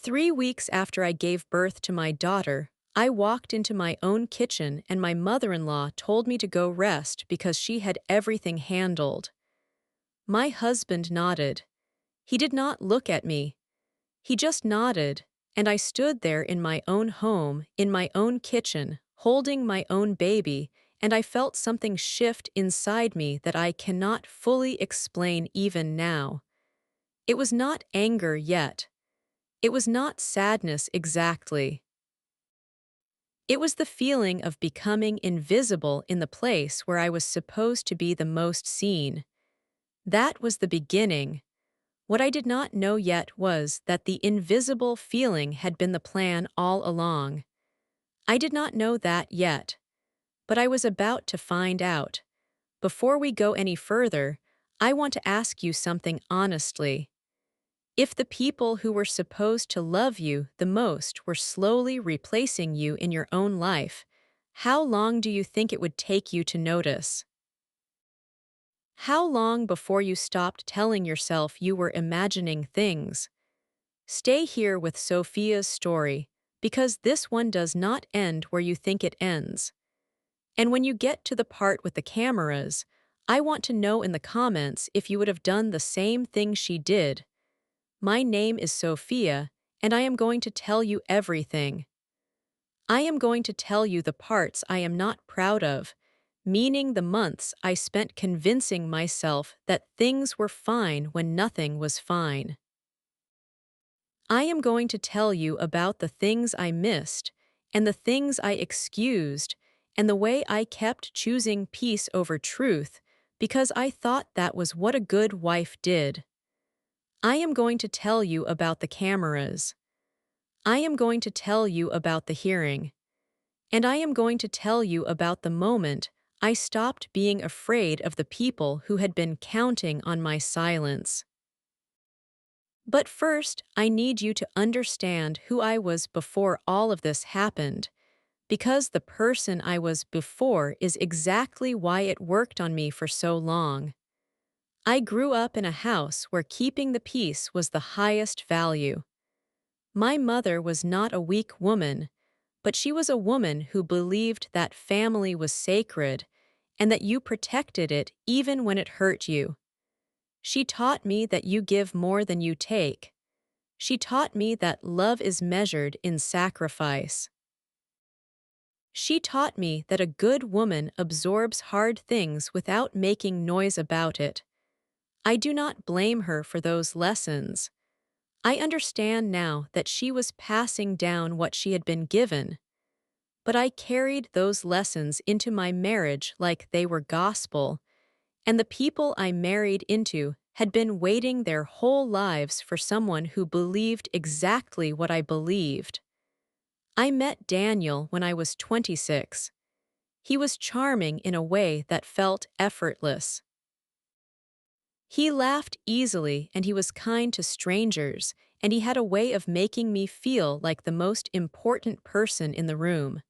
3 weeks after I gave birth to my daughter, I walked into my own kitchen and my mother-in-law told me to go rest because she had everything handled. My husband nodded. He did not look at me. He just nodded, and I stood there in my own home, in my own kitchen, holding my own baby, and I felt something shift inside me that I cannot fully explain even now. It was not anger yet. It was not sadness exactly. It was the feeling of becoming invisible in the place where I was supposed to be the most seen. That was the beginning. What I did not know yet was that the invisible feeling had been the plan all along. I did not know that yet, but I was about to find out. Before we go any further, I want to ask you something honestly. If the people who were supposed to love you the most were slowly replacing you in your own life, how long do you think it would take you to notice? How long before you stopped telling yourself you were imagining things? Stay here with Sofia's story, because this one does not end where you think it ends. And when you get to the part with the cameras, I want to know in the comments if you would have done the same thing she did. My name is Sofia, and I am going to tell you everything. I am going to tell you the parts I am not proud of, meaning the months I spent convincing myself that things were fine when nothing was fine. I am going to tell you about the things I missed, and the things I excused, and the way I kept choosing peace over truth because I thought that was what a good wife did. I am going to tell you about the cameras. I am going to tell you about the hearing. And I am going to tell you about the moment I stopped being afraid of the people who had been counting on my silence. But first, I need you to understand who I was before all of this happened, because the person I was before is exactly why it worked on me for so long. I grew up in a house where keeping the peace was the highest value. My mother was not a weak woman, but she was a woman who believed that family was sacred and that you protected it even when it hurt you. She taught me that you give more than you take. She taught me that love is measured in sacrifice. She taught me that a good woman absorbs hard things without making noise about it. I do not blame her for those lessons. I understand now that she was passing down what she had been given, but I carried those lessons into my marriage like they were gospel, and the people I married into had been waiting their whole lives for someone who believed exactly what I believed. I met Daniel when I was 26. He was charming in a way that felt effortless. He laughed easily and he was kind to strangers, and he had a way of making me feel like the most important person in the room.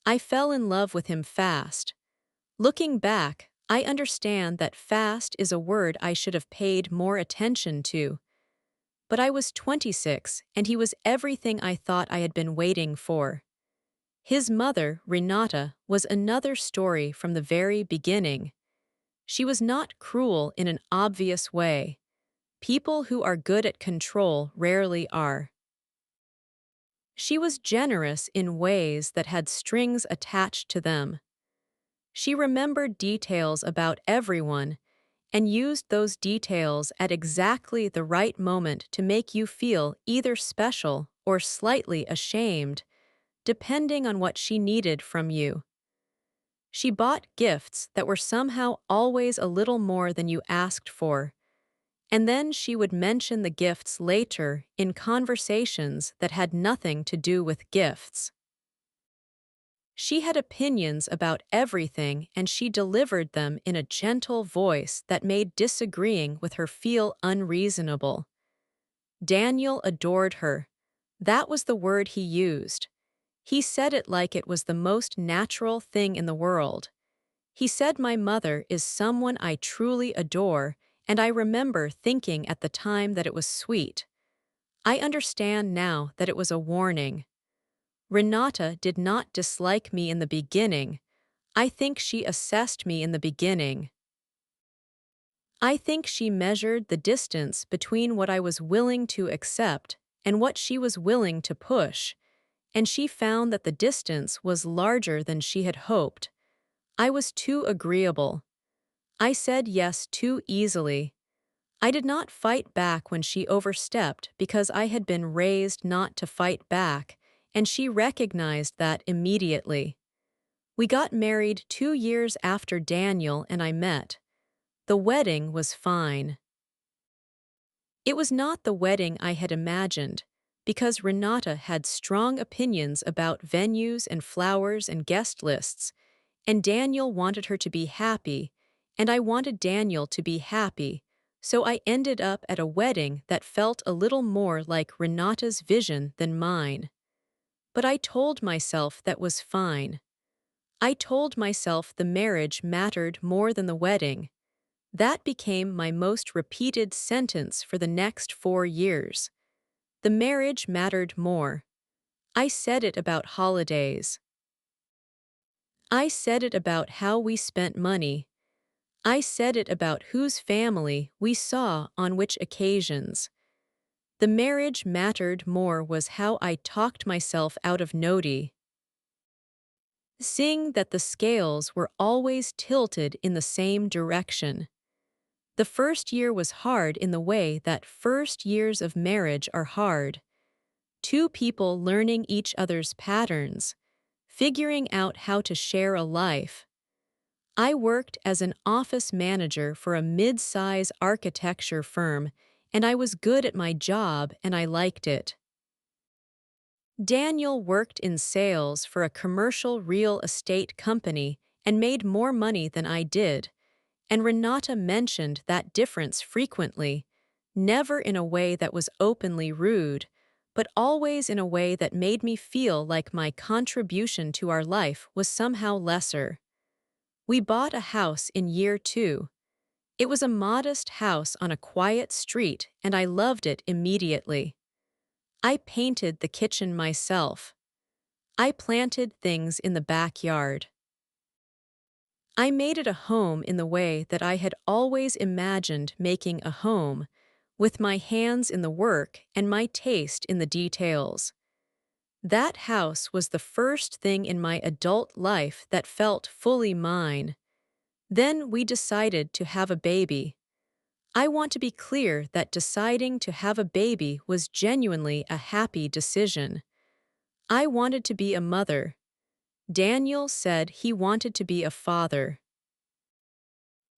I fell in love with him fast. Looking back, I understand that fast is a word I should have paid more attention to. But I was 26 and he was everything I thought I had been waiting for. His mother, Renata, was another story from the very beginning. She was not cruel in an obvious way. People who are good at control rarely are. She was generous in ways that had strings attached to them. She remembered details about everyone and used those details at exactly the right moment to make you feel either special or slightly ashamed, depending on what she needed from you. She bought gifts that were somehow always a little more than you asked for, and then she would mention the gifts later in conversations that had nothing to do with gifts. She had opinions about everything and she delivered them in a gentle voice that made disagreeing with her feel unreasonable. Daniel adored her. That was the word he used. He said it like it was the most natural thing in the world. He said my mother is someone I truly adore, and I remember thinking at the time that it was sweet. I understand now that it was a warning. Renata did not dislike me in the beginning. I think she assessed me in the beginning. I think she measured the distance between what I was willing to accept and what she was willing to push, and she found that the distance was larger than she had hoped. I was too agreeable. I said yes too easily. I did not fight back when she overstepped because I had been raised not to fight back, and she recognized that immediately. We got married 2 years after Daniel and I met. The wedding was fine. It was not the wedding I had imagined, because Renata had strong opinions about venues and flowers and guest lists, and Daniel wanted her to be happy, and I wanted Daniel to be happy, so I ended up at a wedding that felt a little more like Renata's vision than mine. But I told myself that was fine. I told myself the marriage mattered more than the wedding. That became my most repeated sentence for the next 4 years. The marriage mattered more. I said it about holidays. I said it about how we spent money. I said it about whose family we saw on which occasions. The marriage mattered more was how I talked myself out of Nodi. Seeing that the scales were always tilted in the same direction. The first year was hard in the way that first years of marriage are hard. Two people learning each other's patterns, figuring out how to share a life. I worked as an office manager for a mid-size architecture firm, and I was good at my job and I liked it. Daniel worked in sales for a commercial real estate company and made more money than I did, and Renata mentioned that difference frequently, never in a way that was openly rude, but always in a way that made me feel like my contribution to our life was somehow lesser. We bought a house in year 2. It was a modest house on a quiet street, and I loved it immediately. I painted the kitchen myself. I planted things in the backyard. I made it a home in the way that I had always imagined making a home, with my hands in the work and my taste in the details. That house was the first thing in my adult life that felt fully mine. Then we decided to have a baby. I want to be clear that deciding to have a baby was genuinely a happy decision. I wanted to be a mother. Daniel said he wanted to be a father.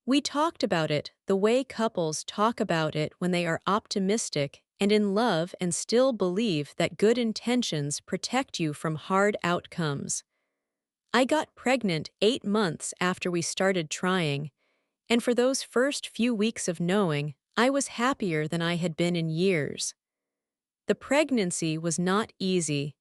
We talked about it the way couples talk about it when they are optimistic and in love and still believe that good intentions protect you from hard outcomes. I got pregnant 8 months after we started trying, and for those first few weeks of knowing, I was happier than I had been in years. The pregnancy was not easy.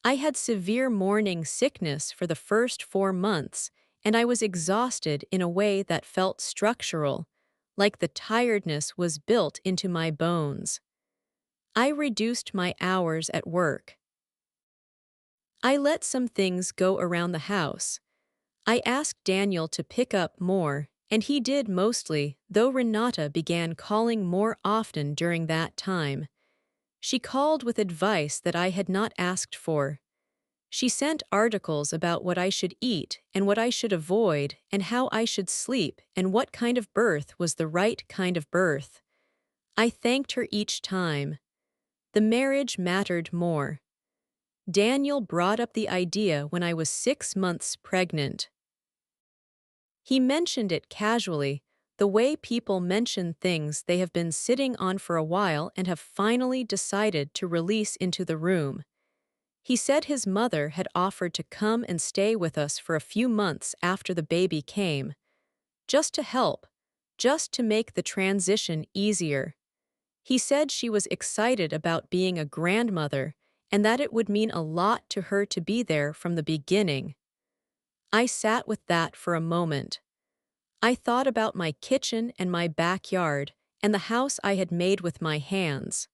I had severe morning sickness for the first 4 months, and I was exhausted in a way that felt structural, like the tiredness was built into my bones. I reduced my hours at work. I let some things go around the house. I asked Daniel to pick up more, and he did mostly, though Renata began calling more often during that time. She called with advice that I had not asked for. She sent articles about what I should eat and what I should avoid and how I should sleep and what kind of birth was the right kind of birth. I thanked her each time. The marriage mattered more. Daniel brought up the idea when I was 6 months pregnant. He mentioned it casually, the way people mention things they have been sitting on for a while and have finally decided to release into the room. He said his mother had offered to come and stay with us for a few months after the baby came, just to help, just to make the transition easier. He said she was excited about being a grandmother and that it would mean a lot to her to be there from the beginning. I sat with that for a moment. I thought about my kitchen and my backyard and the house I had made with my hands.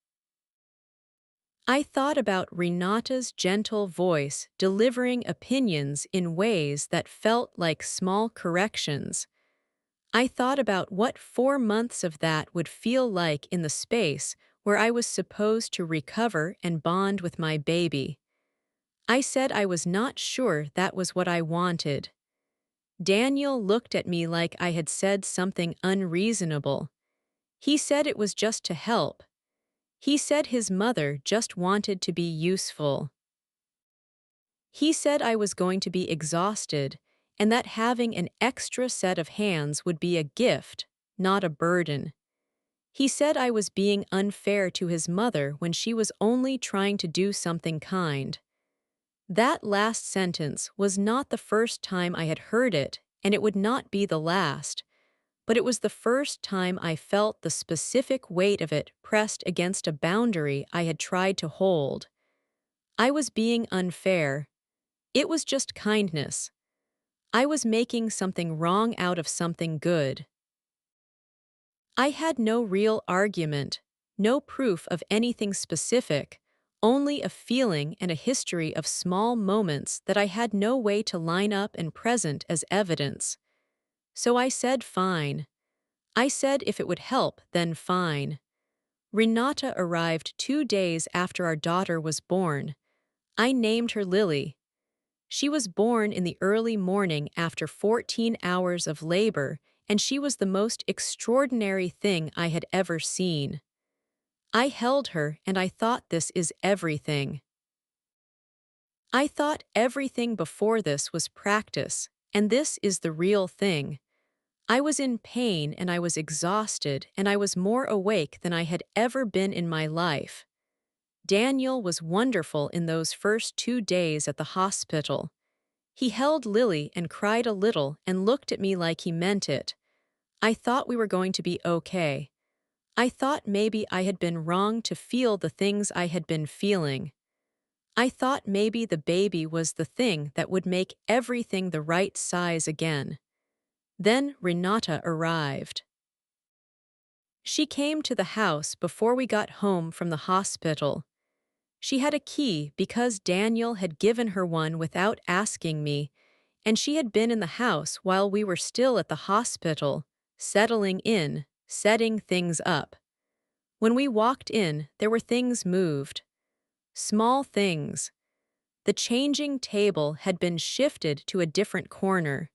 I thought about Renata's gentle voice delivering opinions in ways that felt like small corrections. I thought about what 4 months of that would feel like in the space where I was supposed to recover and bond with my baby. I said I was not sure that was what I wanted. Daniel looked at me like I had said something unreasonable. He said it was just to help. He said his mother just wanted to be useful. He said I was going to be exhausted and that having an extra set of hands would be a gift, not a burden. He said I was being unfair to his mother when she was only trying to do something kind. That last sentence was not the first time I had heard it, and it would not be the last, but it was the first time I felt the specific weight of it pressed against a boundary I had tried to hold. I was being unfair. It was just kindness. I was making something wrong out of something good. I had no real argument, no proof of anything specific, only a feeling and a history of small moments that I had no way to line up and present as evidence. So I said fine. I said if it would help, then fine. Renata arrived 2 days after our daughter was born. I named her Lily. She was born in the early morning after 14 hours of labor, and she was the most extraordinary thing I had ever seen. I held her and I thought this is everything. I thought everything before this was practice, and this is the real thing. I was in pain and I was exhausted and I was more awake than I had ever been in my life. Daniel was wonderful in those first 2 days at the hospital. He held Lily and cried a little and looked at me like he meant it. I thought we were going to be okay. I thought maybe I had been wrong to feel the things I had been feeling. I thought maybe the baby was the thing that would make everything the right size again. Then Renata arrived. She came to the house before we got home from the hospital. She had a key because Daniel had given her one without asking me, and she had been in the house while we were still at the hospital, settling in, setting things up. When we walked in, there were things moved. Small things. The changing table had been shifted to a different corner.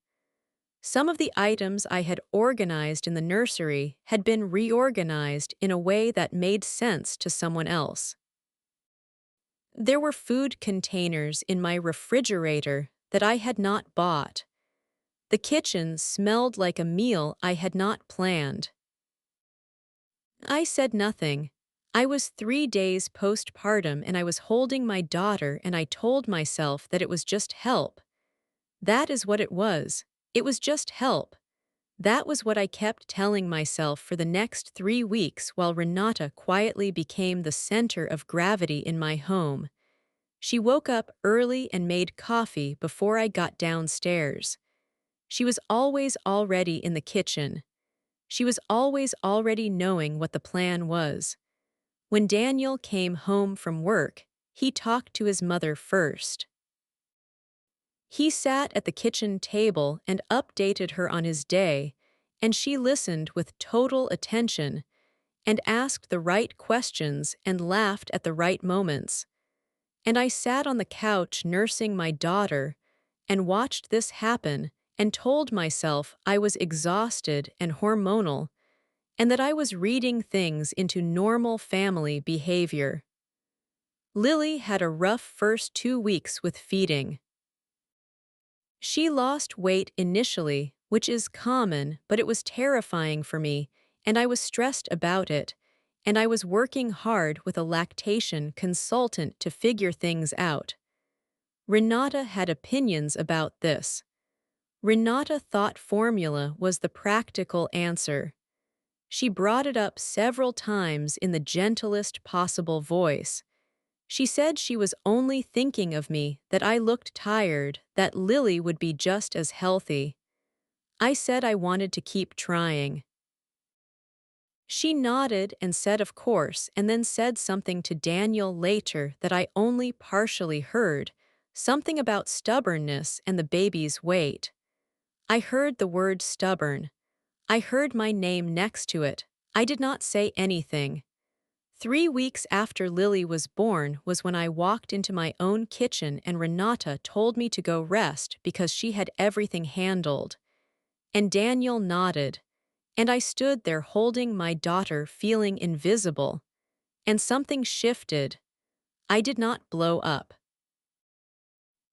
Some of the items I had organized in the nursery had been reorganized in a way that made sense to someone else. There were food containers in my refrigerator that I had not bought. The kitchen smelled like a meal I had not planned. I said nothing. I was 3 days postpartum and I was holding my daughter and I told myself that it was just help. That is what it was. It was just help. That was what I kept telling myself for the next 3 weeks while Renata quietly became the center of gravity in my home. She woke up early and made coffee before I got downstairs. She was always already in the kitchen. She was always already knowing what the plan was. When Daniel came home from work, he talked to his mother first. He sat at the kitchen table and updated her on his day, and she listened with total attention and asked the right questions and laughed at the right moments. And I sat on the couch nursing my daughter and watched this happen and told myself I was exhausted and hormonal and that I was reading things into normal family behavior. Lily had a rough first 2 weeks with feeding. She lost weight initially, which is common, but it was terrifying for me, and I was stressed about it, and I was working hard with a lactation consultant to figure things out. Renata had opinions about this. Renata thought formula was the practical answer. She brought it up several times in the gentlest possible voice. She said she was only thinking of me, that I looked tired, that Lily would be just as healthy. I said I wanted to keep trying. She nodded and said of course and then said something to Daniel later that I only partially heard, something about stubbornness and the baby's weight. I heard the word stubborn. I heard my name next to it. I did not say anything. 3 weeks after Lily was born was when I walked into my own kitchen and Renata told me to go rest because she had everything handled. And Daniel nodded. And I stood there holding my daughter feeling invisible. And something shifted. I did not blow up.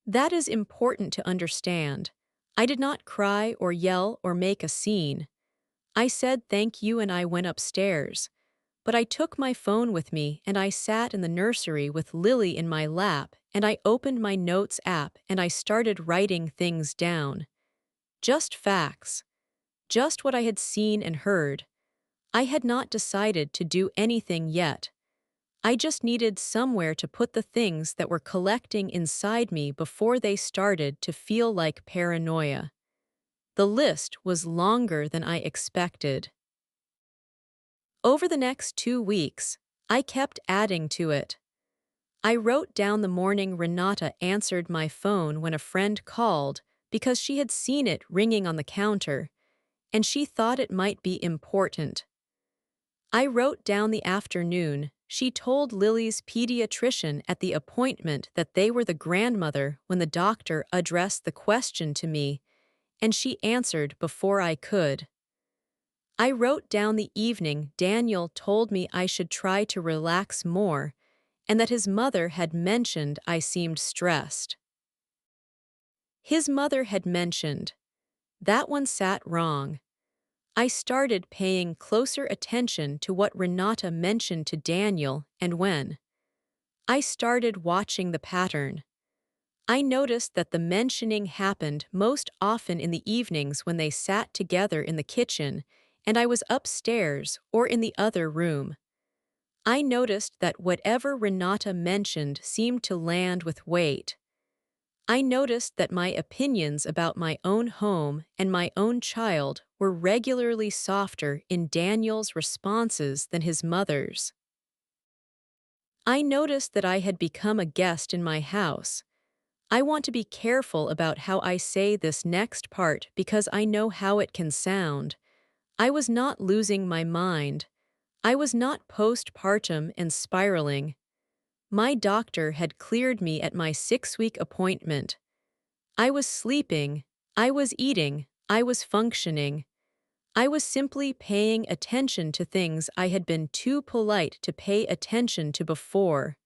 That is important to understand. I did not cry or yell or make a scene. I said thank you and I went upstairs. But I took my phone with me and I sat in the nursery with Lily in my lap and I opened my notes app and I started writing things down. Just facts. Just what I had seen and heard. I had not decided to do anything yet. I just needed somewhere to put the things that were collecting inside me before they started to feel like paranoia. The list was longer than I expected. Over the next 2 weeks, I kept adding to it. I wrote down the morning Renata answered my phone when a friend called because she had seen it ringing on the counter, and she thought it might be important. I wrote down the afternoon she told Lily's pediatrician at the appointment that they were the grandmother when the doctor addressed the question to me, and she answered before I could. I wrote down the evening Daniel told me I should try to relax more, and that his mother had mentioned I seemed stressed. His mother had mentioned. That one sat wrong. I started paying closer attention to what Renata mentioned to Daniel and when. I started watching the pattern. I noticed that the mentioning happened most often in the evenings when they sat together in the kitchen and I was upstairs or in the other room. I noticed that whatever Renata mentioned seemed to land with weight. I noticed that my opinions about my own home and my own child were regularly softer in Daniel's responses than his mother's. I noticed that I had become a guest in my house. I want to be careful about how I say this next part because I know how it can sound. I was not losing my mind. I was not postpartum and spiraling. My doctor had cleared me at my 6-week appointment. I was sleeping, I was eating, I was functioning. I was simply paying attention to things I had been too polite to pay attention to before.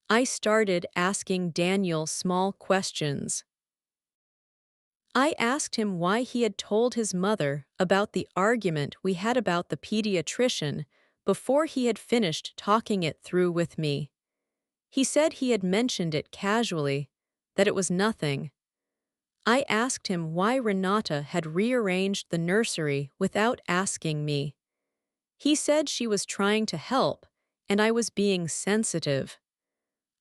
I started asking Daniel small questions. I asked him why he had told his mother about the argument we had about the pediatrician before he had finished talking it through with me. He said he had mentioned it casually, that it was nothing. I asked him why Renata had rearranged the nursery without asking me. He said she was trying to help, and I was being sensitive.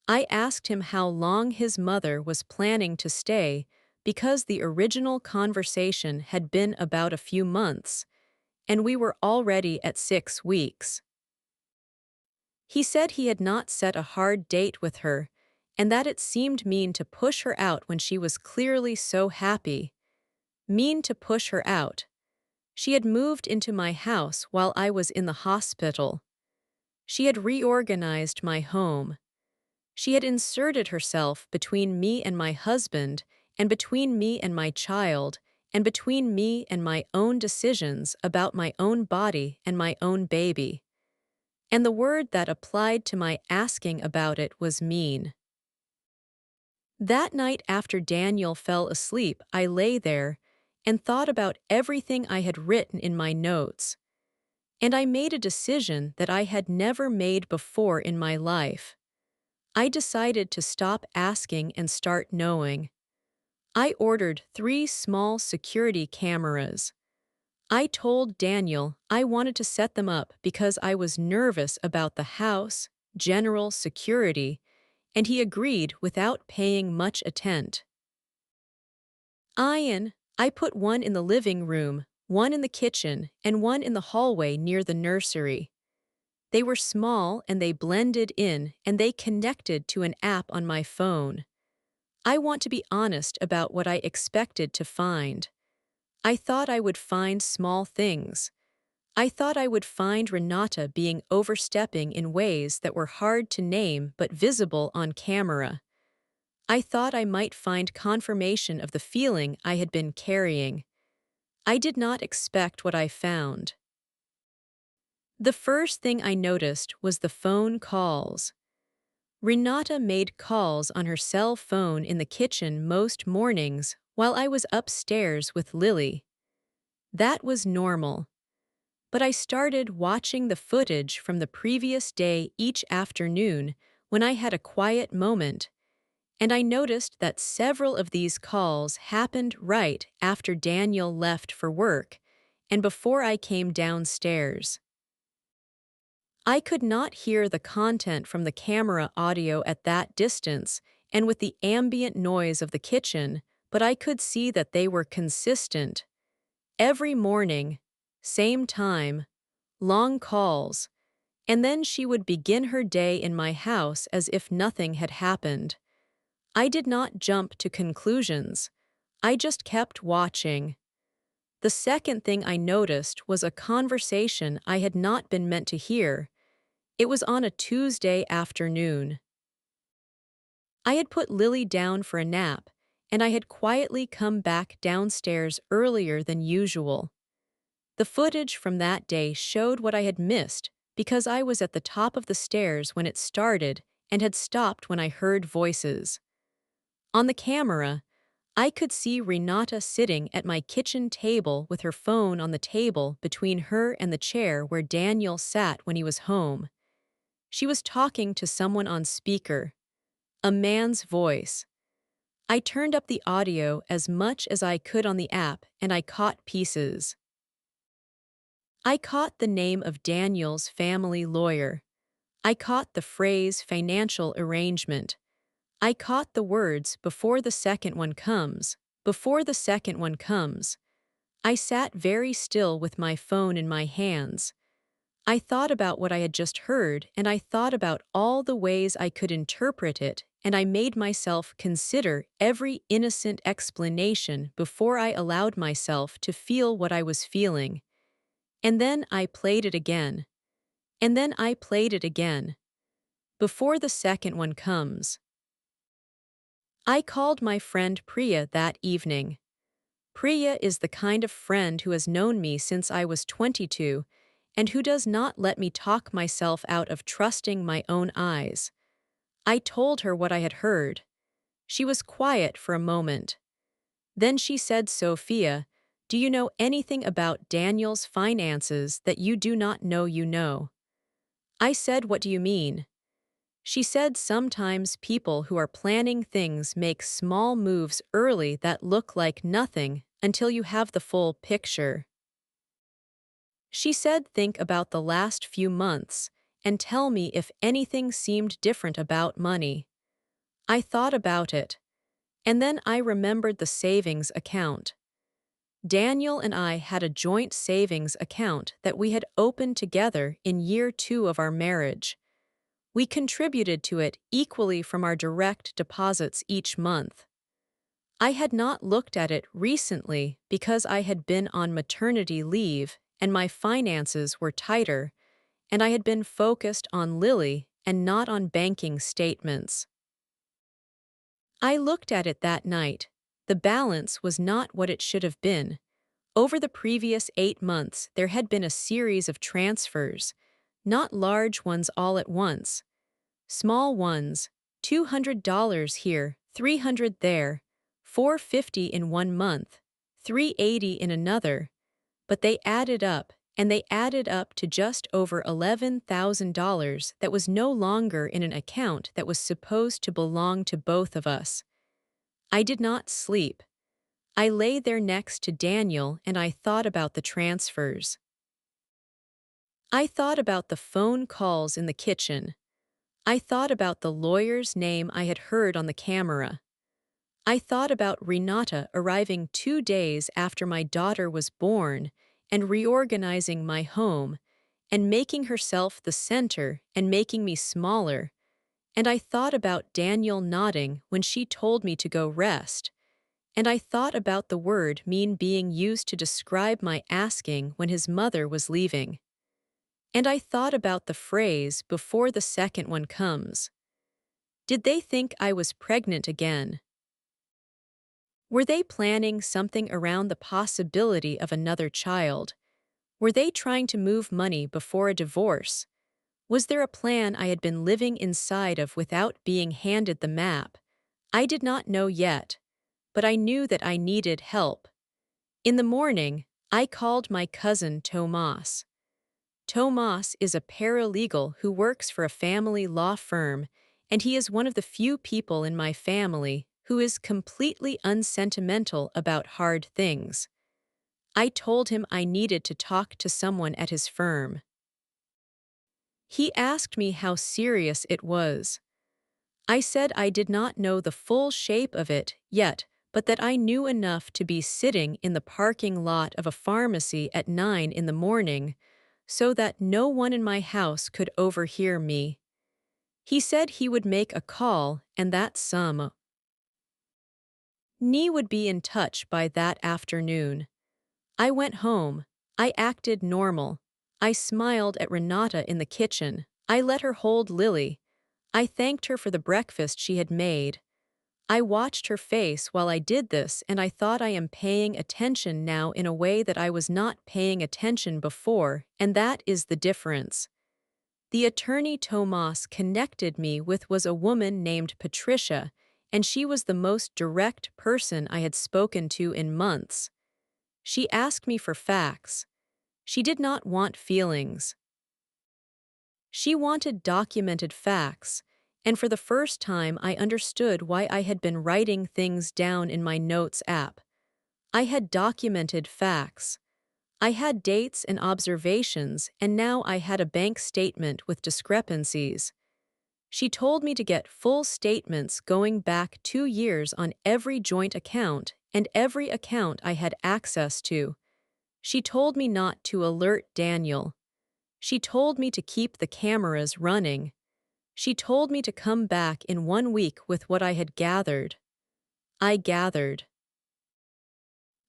I asked him how long his mother was planning to stay because the original conversation had been about a few months, and we were already at 6 weeks. He said he had not set a hard date with her, and that it seemed mean to push her out when she was clearly so happy. Mean to push her out. She had moved into my house while I was in the hospital. She had reorganized my home. She had inserted herself between me and my husband, and between me and my child, and between me and my own decisions about my own body and my own baby. And the word that applied to my asking about it was mean. That night after Daniel fell asleep, I lay there and thought about everything I had written in my notes. And I made a decision that I had never made before in my life. I decided to stop asking and start knowing. I ordered 3 small security cameras. I told Daniel I wanted to set them up because I was nervous about the house, general security, and he agreed without paying much attention. I put one in the living room, one in the kitchen and one in the hallway near the nursery. They were small and they blended in and they connected to an app on my phone. I want to be honest about what I expected to find. I thought I would find small things. I thought I would find Renata being overstepping in ways that were hard to name but visible on camera. I thought I might find confirmation of the feeling I had been carrying. I did not expect what I found. The first thing I noticed was the phone calls. Renata made calls on her cell phone in the kitchen most mornings while I was upstairs with Lily. That was normal. But I started watching the footage from the previous day each afternoon when I had a quiet moment, and I noticed that several of these calls happened right after Daniel left for work and before I came downstairs. I could not hear the content from the camera audio at that distance and with the ambient noise of the kitchen, but I could see that they were consistent. Every morning, same time, long calls, and then she would begin her day in my house as if nothing had happened. I did not jump to conclusions. I just kept watching. The second thing I noticed was a conversation I had not been meant to hear. It was on a Tuesday afternoon. I had put Lily down for a nap, and I had quietly come back downstairs earlier than usual. The footage from that day showed what I had missed because I was at the top of the stairs when it started and had stopped when I heard voices. On the camera, I could see Renata sitting at my kitchen table with her phone on the table between her and the chair where Daniel sat when he was home. She was talking to someone on speaker, a man's voice. I turned up the audio as much as I could on the app and I caught pieces. I caught the name of Daniel's family lawyer. I caught the phrase financial arrangement. I caught the words before the second one comes, before the second one comes. I sat very still with my phone in my hands. I thought about what I had just heard and I thought about all the ways I could interpret it and I made myself consider every innocent explanation before I allowed myself to feel what I was feeling. And then I played it again. And then I played it again. Before the second one comes. I called my friend Priya that evening. Priya is the kind of friend who has known me since I was 22 and who does not let me talk myself out of trusting my own eyes. I told her what I had heard. She was quiet for a moment. Then she said, "Sofia, do you know anything about Daniel's finances that you do not know you know?" I said, "What do you mean?" She said sometimes people who are planning things make small moves early that look like nothing until you have the full picture. She said think about the last few months and tell me if anything seemed different about money. I thought about it, and then I remembered the savings account. Daniel and I had a joint savings account that we had opened together in year 2 of our marriage. We contributed to it equally from our direct deposits each month. I had not looked at it recently because I had been on maternity leave and my finances were tighter, and I had been focused on Lily and not on banking statements. I looked at it that night. The balance was not what it should have been. Over the previous 8 months, there had been a series of transfers, not large ones all at once. Small ones, $200 here, $300 there, $450 in 1 month, $380 in another, but they added up, and they added up to just over $11,000 that was no longer in an account that was supposed to belong to both of us. I did not sleep. I lay there next to Daniel and I thought about the transfers. I thought about the phone calls in the kitchen. I thought about the lawyer's name I had heard on the camera. I thought about Renata arriving 2 days after my daughter was born and reorganizing my home and making herself the center and making me smaller, and I thought about Daniel nodding when she told me to go rest, and I thought about the word mean being used to describe my asking when his mother was leaving. And I thought about the phrase before the second one comes. Did they think I was pregnant again? Were they planning something around the possibility of another child? Were they trying to move money before a divorce? Was there a plan I had been living inside of without being handed the map? I did not know yet, but I knew that I needed help. In the morning, I called my cousin Tomas. Tomas is a paralegal who works for a family law firm, and he is one of the few people in my family who is completely unsentimental about hard things. I told him I needed to talk to someone at his firm. He asked me how serious it was. I said I did not know the full shape of it yet, but that I knew enough to be sitting in the parking lot of a pharmacy at 9 in the morning so that no one in my house could overhear me. He said he would make a call and that someone would be in touch by that afternoon. I went home. I acted normal. I smiled at Renata in the kitchen. I let her hold Lily. I thanked her for the breakfast she had made. I watched her face while I did this, and I thought I am paying attention now in a way that I was not paying attention before, and that is the difference. The attorney Tomas connected me with was a woman named Patricia, and she was the most direct person I had spoken to in months. She asked me for facts. She did not want feelings. She wanted documented facts, and for the first time I understood why I had been writing things down in my notes app. I had documented facts. I had dates and observations, and now I had a bank statement with discrepancies. She told me to get full statements going back 2 years on every joint account and every account I had access to. She told me not to alert Daniel. She told me to keep the cameras running. She told me to come back in 1 week with what I had gathered. I gathered.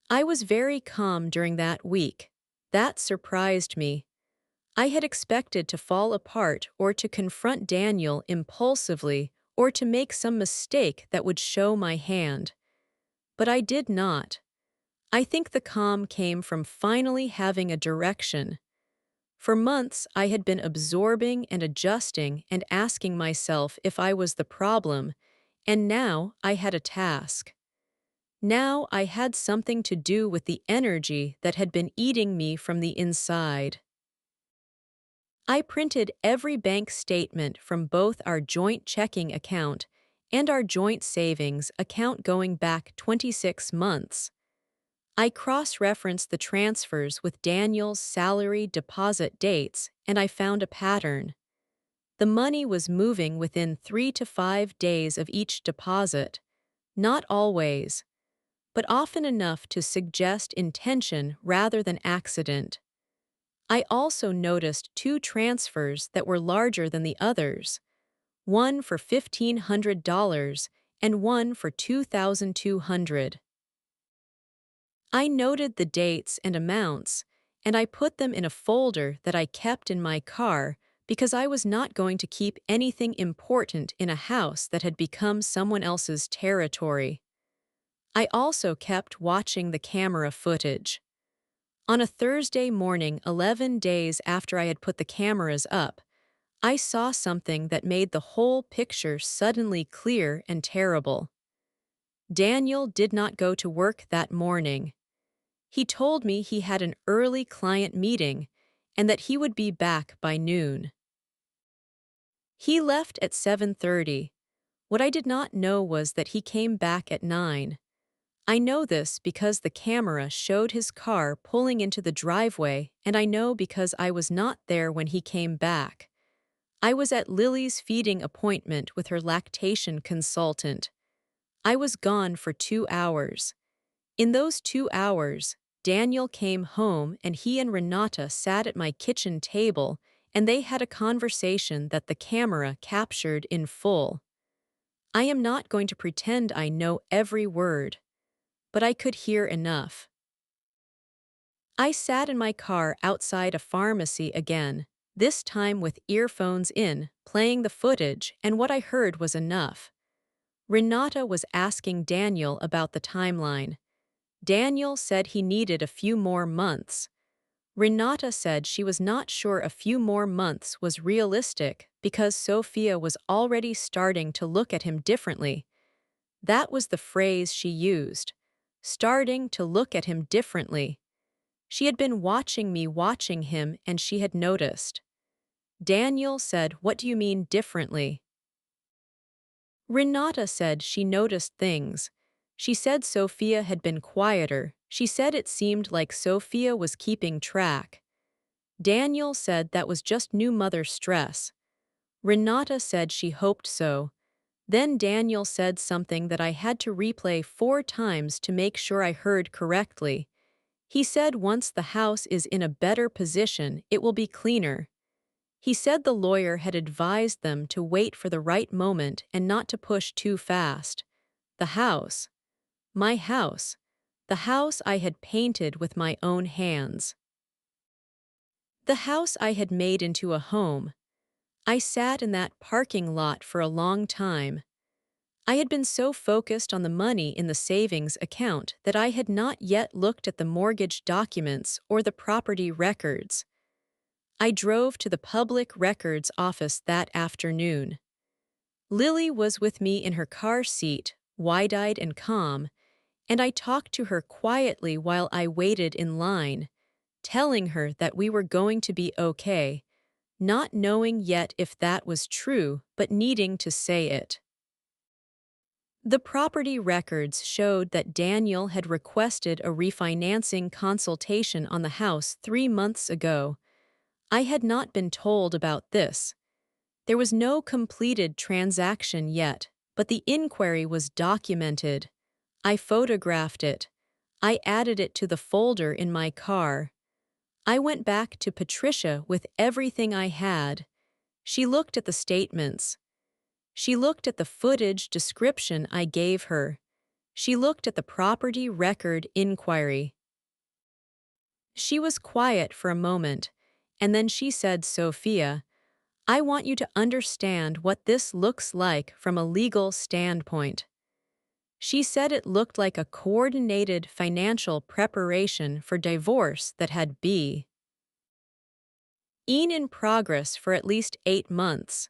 I was very calm during that week. That surprised me. I had expected to fall apart or to confront Daniel impulsively or to make some mistake that would show my hand. But I did not. I think the calm came from finally having a direction. For months, I had been absorbing and adjusting and asking myself if I was the problem, and now I had a task. Now I had something to do with the energy that had been eating me from the inside. I printed every bank statement from both our joint checking account and our joint savings account going back 26 months. I cross-referenced the transfers with Daniel's salary deposit dates, and I found a pattern. The money was moving within 3 to 5 days of each deposit. Not always, but often enough to suggest intention rather than accident. I also noticed 2 transfers that were larger than the others, one for $1,500 and one for $2,200. I noted the dates and amounts, and I put them in a folder that I kept in my car because I was not going to keep anything important in a house that had become someone else's territory. I also kept watching the camera footage. On a Thursday morning 11 days after I had put the cameras up, I saw something that made the whole picture suddenly clear and terrible. Daniel did not go to work that morning. He told me he had an early client meeting and that he would be back by noon. He left at 7:30. What I did not know was that he came back at 9. I know this because the camera showed his car pulling into the driveway, and I know because I was not there when he came back. I was at Lily's feeding appointment with her lactation consultant. I was gone for 2 hours. In those 2 hours, Daniel came home and he and Renata sat at my kitchen table and they had a conversation that the camera captured in full. I am not going to pretend I know every word, but I could hear enough. I sat in my car outside a pharmacy again, this time with earphones in, playing the footage, and what I heard was enough. Renata was asking Daniel about the timeline. Daniel said he needed a few more months. Renata said she was not sure a few more months was realistic because Sofia was already starting to look at him differently. That was the phrase she used. Starting to look at him differently. She had been watching me watching him and she had noticed. Daniel said, "What do you mean differently?" Renata said she noticed things. She said Sofia had been quieter. She said it seemed like Sofia was keeping track. Daniel said that was just new mother stress. Renata said she hoped so. Then Daniel said something that I had to replay 4 times to make sure I heard correctly. He said once the house is in a better position, it will be cleaner. He said the lawyer had advised them to wait for the right moment and not to push too fast. The house. My house. The house I had painted with my own hands. The house I had made into a home. I sat in that parking lot for a long time. I had been so focused on the money in the savings account that I had not yet looked at the mortgage documents or the property records. I drove to the public records office that afternoon. Lily was with me in her car seat, wide-eyed and calm, and I talked to her quietly while I waited in line, telling her that we were going to be okay, not knowing yet if that was true but needing to say it. The property records showed that Daniel had requested a refinancing consultation on the house 3 months ago. I had not been told about this. There was no completed transaction yet, but the inquiry was documented. I photographed it. I added it to the folder in my car. I went back to Patricia with everything I had. She looked at the statements. She looked at the footage description I gave her. She looked at the property record inquiry. She was quiet for a moment, and then she said, "Sofia, I want you to understand what this looks like from a legal standpoint." She said it looked like a coordinated financial preparation for divorce that had been in progress for at least 8 months.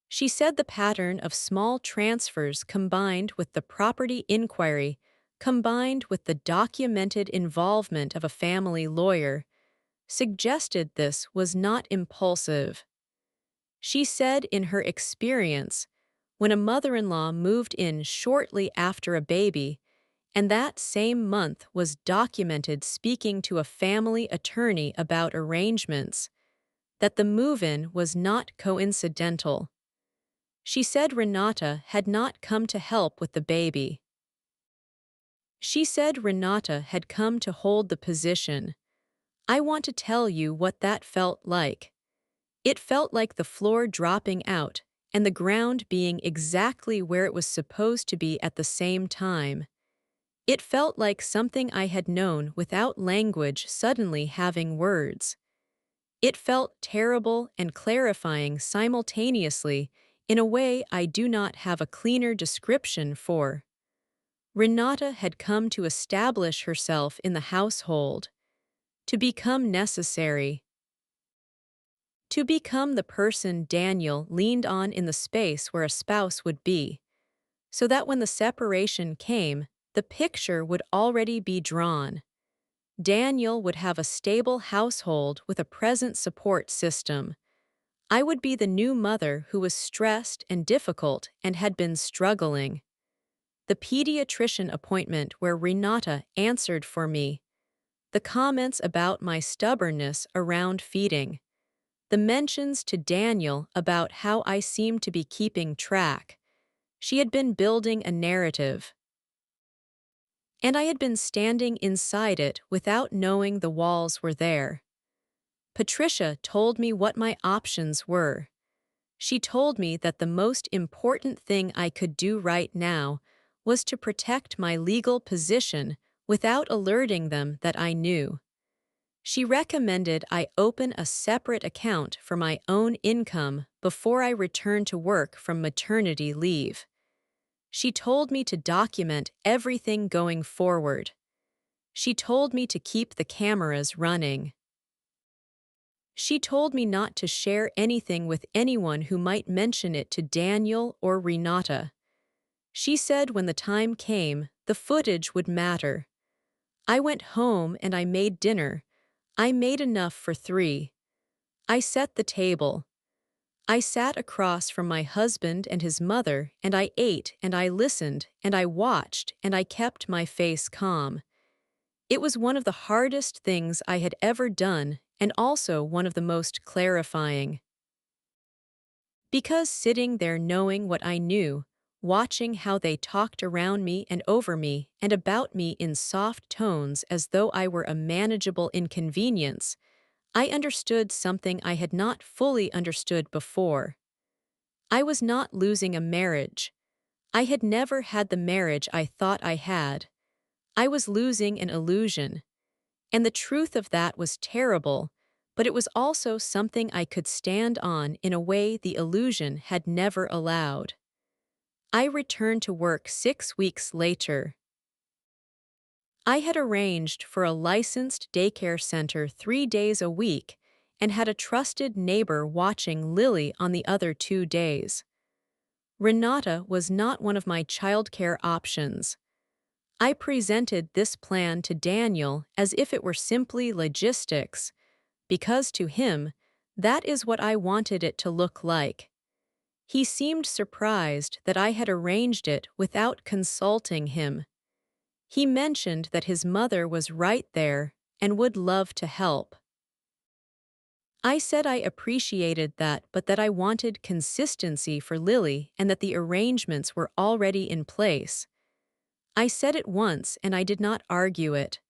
She said the pattern of small transfers combined with the property inquiry, combined with the documented involvement of a family lawyer, suggested this was not impulsive. She said in her experience, when a mother-in-law moved in shortly after a baby, and that same month was documented speaking to a family attorney about arrangements, that the move-in was not coincidental. She said Renata had not come to help with the baby. She said Renata had come to hold the position. I want to tell you what that felt like. It felt like the floor dropping out and the ground being exactly where it was supposed to be at the same time. It felt like something I had known without language suddenly having words. It felt terrible and clarifying simultaneously in a way I do not have a cleaner description for. Renata had come to establish herself in the household, to become necessary, to become the person Daniel leaned on in the space where a spouse would be, so that when the separation came, the picture would already be drawn. Daniel would have a stable household with a present support system. I would be the new mother who was stressed and difficult and had been struggling. The pediatrician appointment where Renata answered for me. The comments about my stubbornness around feeding. The mentions to Daniel about how I seemed to be keeping track. She had been building a narrative. and I had been standing inside it without knowing the walls were there. Patricia told me what my options were. She told me that the most important thing I could do right now was to protect my legal position without alerting them that I knew. She recommended I open a separate account for my own income before I return to work from maternity leave. She told me to document everything going forward. She told me to keep the cameras running. She told me not to share anything with anyone who might mention it to Daniel or Renata. She said when the time came, the footage would matter. I went home and I made dinner. I made enough for 3. I set the table. I sat across from my husband and his mother, and I ate and I listened and I watched and I kept my face calm. It was one of the hardest things I had ever done and also one of the most clarifying. Because sitting there knowing what I knew, watching how they talked around me and over me and about me in soft tones as though I were a manageable inconvenience, I understood something I had not fully understood before. I was not losing a marriage. I had never had the marriage I thought I had. I was losing an illusion. And the truth of that was terrible, but it was also something I could stand on in a way the illusion had never allowed. I returned to work 6 weeks later. I had arranged for a licensed daycare center 3 days a week and had a trusted neighbor watching Lily on the other 2 days. Renata was not one of my childcare options. I presented this plan to Daniel as if it were simply logistics, because to him, that is what I wanted it to look like. He seemed surprised that I had arranged it without consulting him. He mentioned that his mother was right there and would love to help. I said I appreciated that, but that I wanted consistency for Lily and that the arrangements were already in place. I said it once and I did not argue it.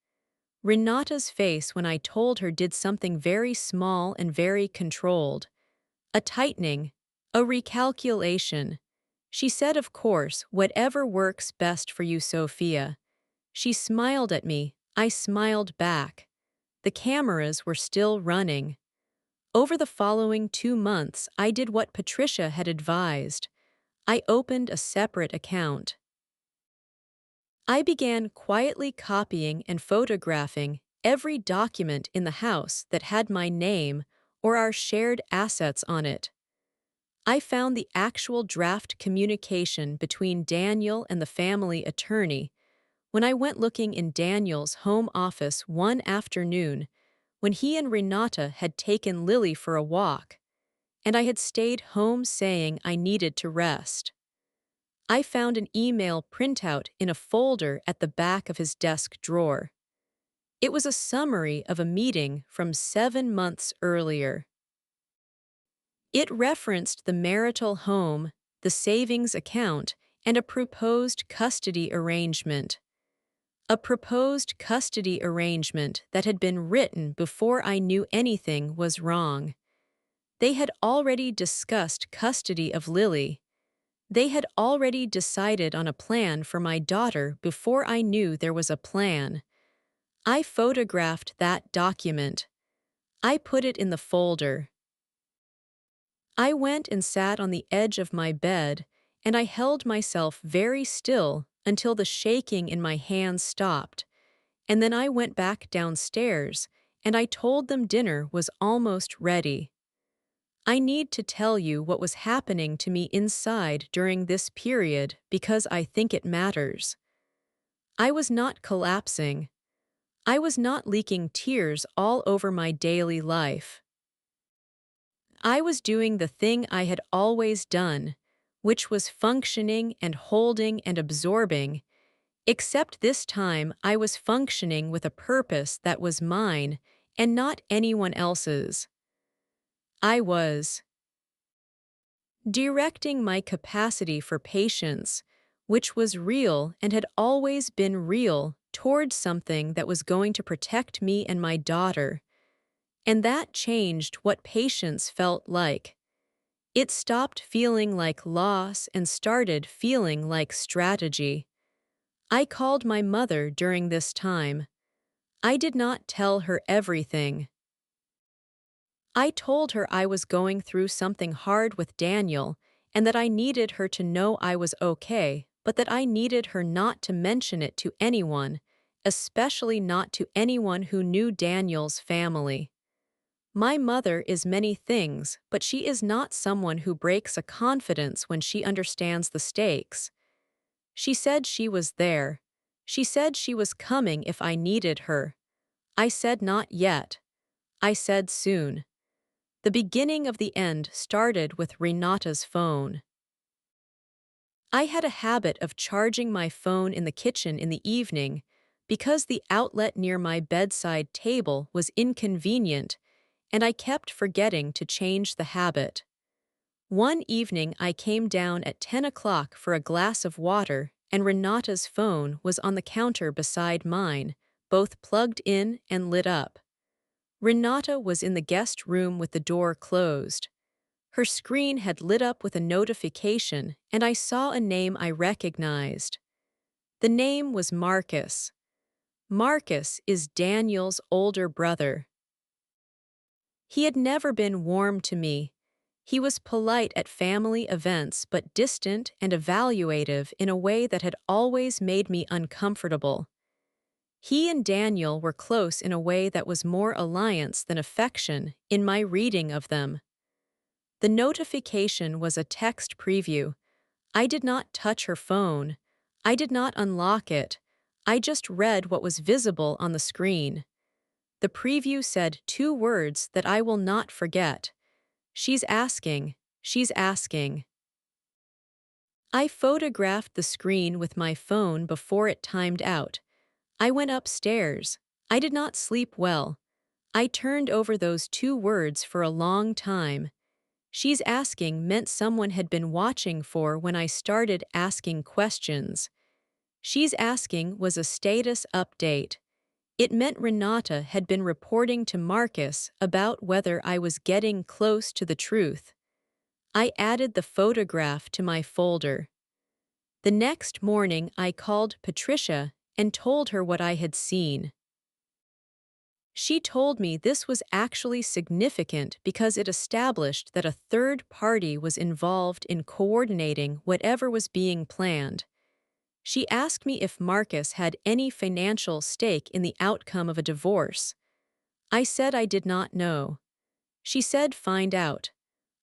Renata's face when I told her did something very small and very controlled. A tightening, a recalculation. She said, of course, whatever works best for you, Sofia. She smiled at me, I smiled back. The cameras were still running. Over the following 2 months, I did what Patricia had advised. I opened a separate account. I began quietly copying and photographing every document in the house that had my name or our shared assets on it. I found the actual draft communication between Daniel and the family attorney when I went looking in Daniel's home office one afternoon when he and Renata had taken Lily for a walk, and I had stayed home saying I needed to rest. I found an email printout in a folder at the back of his desk drawer. It was a summary of a meeting from 7 months earlier. It referenced the marital home, the savings account, and a proposed custody arrangement. A proposed custody arrangement that had been written before I knew anything was wrong. They had already discussed custody of Lily. They had already decided on a plan for my daughter before I knew there was a plan. I photographed that document. I put it in the folder. I went and sat on the edge of my bed, and I held myself very still until the shaking in my hands stopped, and then I went back downstairs, and I told them dinner was almost ready. I need to tell you what was happening to me inside during this period because I think it matters. I was not collapsing. I was not leaking tears all over my daily life. I was doing the thing I had always done, which was functioning and holding and absorbing, except this time I was functioning with a purpose that was mine and not anyone else's. I was directing my capacity for patience, which was real and had always been real towards something that was going to protect me and my daughter. And that changed what patience felt like. It stopped feeling like loss and started feeling like strategy. I called my mother during this time. I did not tell her everything. I told her I was going through something hard with Daniel and that I needed her to know I was okay, but that I needed her not to mention it to anyone, especially not to anyone who knew Daniel's family. My mother is many things, but she is not someone who breaks a confidence when she understands the stakes. She said she was there. She said she was coming if I needed her. I said not yet. I said soon. The beginning of the end started with Renata's phone. I had a habit of charging my phone in the kitchen in the evening because the outlet near my bedside table was inconvenient, and I kept forgetting to change the habit. One evening I came down at 10 o'clock for a glass of water, and Renata's phone was on the counter beside mine, both plugged in and lit up. Renata was in the guest room with the door closed. Her screen had lit up with a notification, and I saw a name I recognized. The name was Marcus. Marcus is Daniel's older brother. He had never been warm to me. He was polite at family events but distant and evaluative in a way that had always made me uncomfortable. He and Daniel were close in a way that was more alliance than affection in my reading of them. The notification was a text preview. I did not touch her phone. I did not unlock it. I just read what was visible on the screen. The preview said 2 words that I will not forget. She's asking. She's asking. I photographed the screen with my phone before it timed out. I went upstairs. I did not sleep well. I turned over those 2 words for a long time. She's asking meant someone had been watching for when I started asking questions. She's asking was a status update. It meant Renata had been reporting to Marcus about whether I was getting close to the truth. I added the photograph to my folder. The next morning I called Patricia and told her what I had seen. She told me this was actually significant because it established that a third party was involved in coordinating whatever was being planned. She asked me if Marcus had any financial stake in the outcome of a divorce. I said I did not know. She said find out.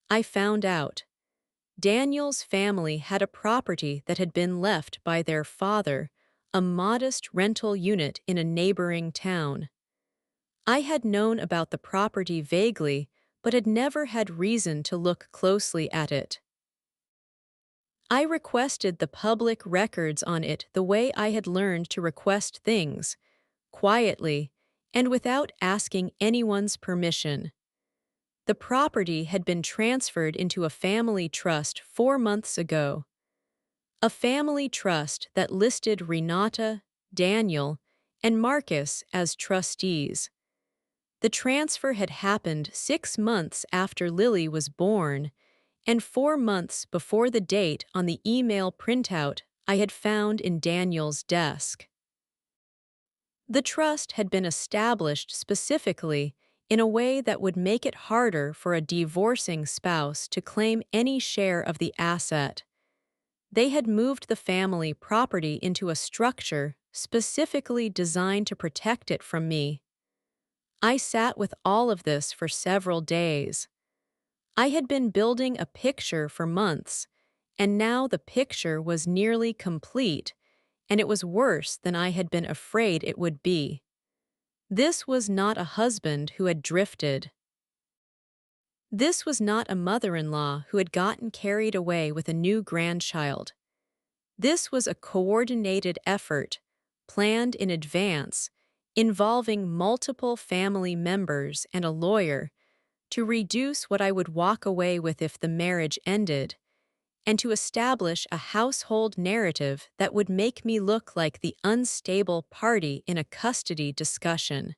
I found out. Daniel's family had a property that had been left by their father, a modest rental unit in a neighboring town. I had known about the property vaguely, but had never had reason to look closely at it. I requested the public records on it the way I had learned to request things, quietly, and without asking anyone's permission. The property had been transferred into a family trust 4 months ago. A family trust that listed Renata, Daniel, and Marcus as trustees. The transfer had happened 6 months after Lily was born, and 4 months before the date on the email printout I had found in Daniel's desk. The trust had been established specifically in a way that would make it harder for a divorcing spouse to claim any share of the asset. They had moved the family property into a structure specifically designed to protect it from me. I sat with all of this for several days. I had been building a picture for months, and now the picture was nearly complete, and it was worse than I had been afraid it would be. This was not a husband who had drifted. This was not a mother-in-law who had gotten carried away with a new grandchild. This was a coordinated effort, planned in advance, involving multiple family members and a lawyer, to reduce what I would walk away with if the marriage ended, and to establish a household narrative that would make me look like the unstable party in a custody discussion.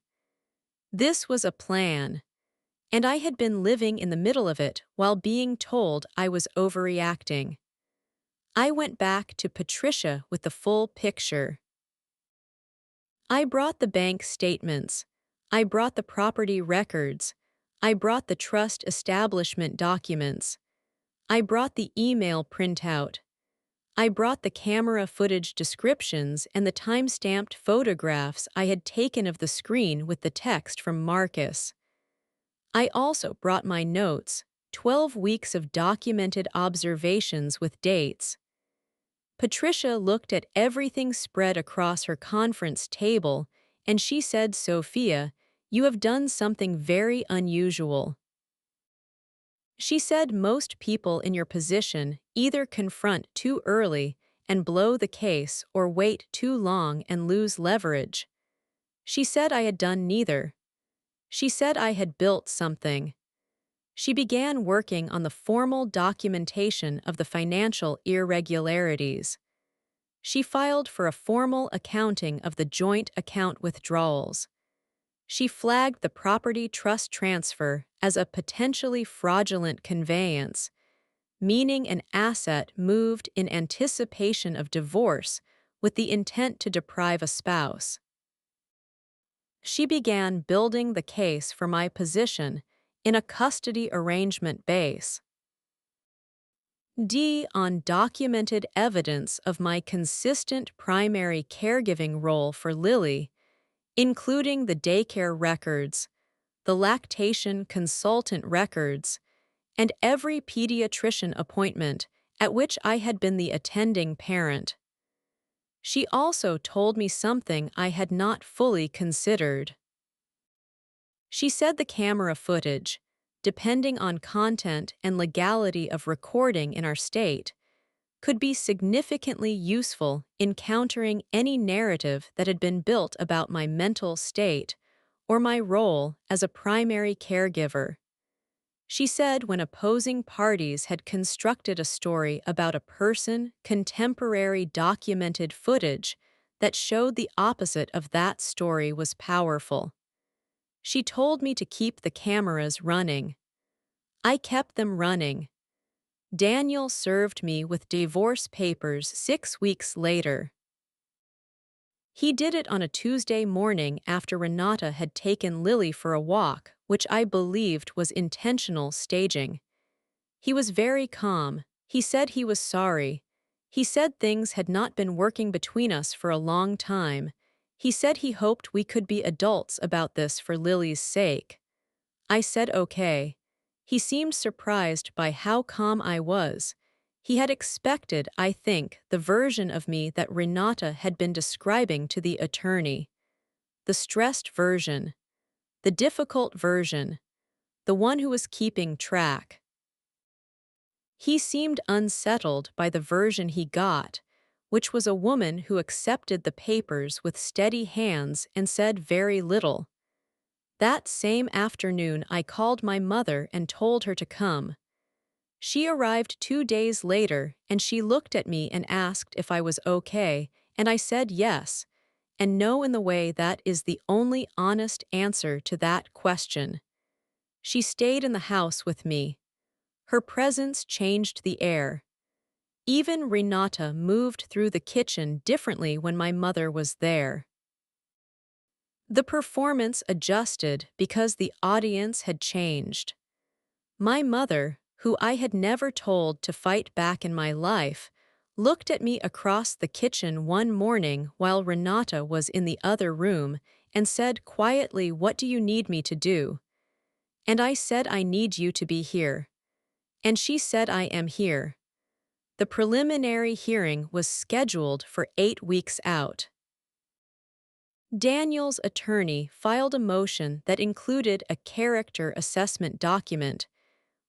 This was a plan, and I had been living in the middle of it while being told I was overreacting. I went back to Patricia with the full picture. I brought the bank statements. I brought the property records. I brought the trust establishment documents. I brought the email printout. I brought the camera footage descriptions and the time-stamped photographs I had taken of the screen with the text from Marcus. I also brought my notes, 12 weeks of documented observations with dates. Patricia looked at everything spread across her conference table, and she said, "Sophia, you have done something very unusual." She said most people in your position either confront too early and blow the case or wait too long and lose leverage. She said I had done neither. She said I had built something. She began working on the formal documentation of the financial irregularities. She filed for a formal accounting of the joint account withdrawals. She flagged the property trust transfer as a potentially fraudulent conveyance, meaning an asset moved in anticipation of divorce with the intent to deprive a spouse. She began building the case for my position in a custody arrangement base. On documented evidence of my consistent primary caregiving role for Lily, including the daycare records, the lactation consultant records, and every pediatrician appointment at which I had been the attending parent. She also told me something I had not fully considered. She said the camera footage, depending on content and legality of recording in our state, could be significantly useful in countering any narrative that had been built about my mental state or my role as a primary caregiver. She said when opposing parties had constructed a story about a person, contemporary documented footage that showed the opposite of that story was powerful. She told me to keep the cameras running. I kept them running. Daniel served me with divorce papers 6 weeks later. He did it on a Tuesday morning after Renata had taken Lily for a walk, which I believed was intentional staging. He was very calm. He said he was sorry. He said things had not been working between us for a long time. He said he hoped we could be adults about this for Lily's sake. I said okay. He seemed surprised by how calm I was. He had expected, I think, the version of me that Renata had been describing to the attorney. The stressed version. The difficult version. The one who was keeping track. He seemed unsettled by the version he got, which was a woman who accepted the papers with steady hands and said very little. That same afternoon I called my mother and told her to come. She arrived 2 days later and she looked at me and asked if I was okay, and I said yes, and no in the way that is the only honest answer to that question. She stayed in the house with me. Her presence changed the air. Even Renata moved through the kitchen differently when my mother was there. The performance adjusted because the audience had changed. My mother, who I had never told to fight back in my life, looked at me across the kitchen one morning while Renata was in the other room and said quietly, "What do you need me to do?" And I said, "I need you to be here." And she said, "I am here." The preliminary hearing was scheduled for 8 weeks out. Daniel's attorney filed a motion that included a character assessment document,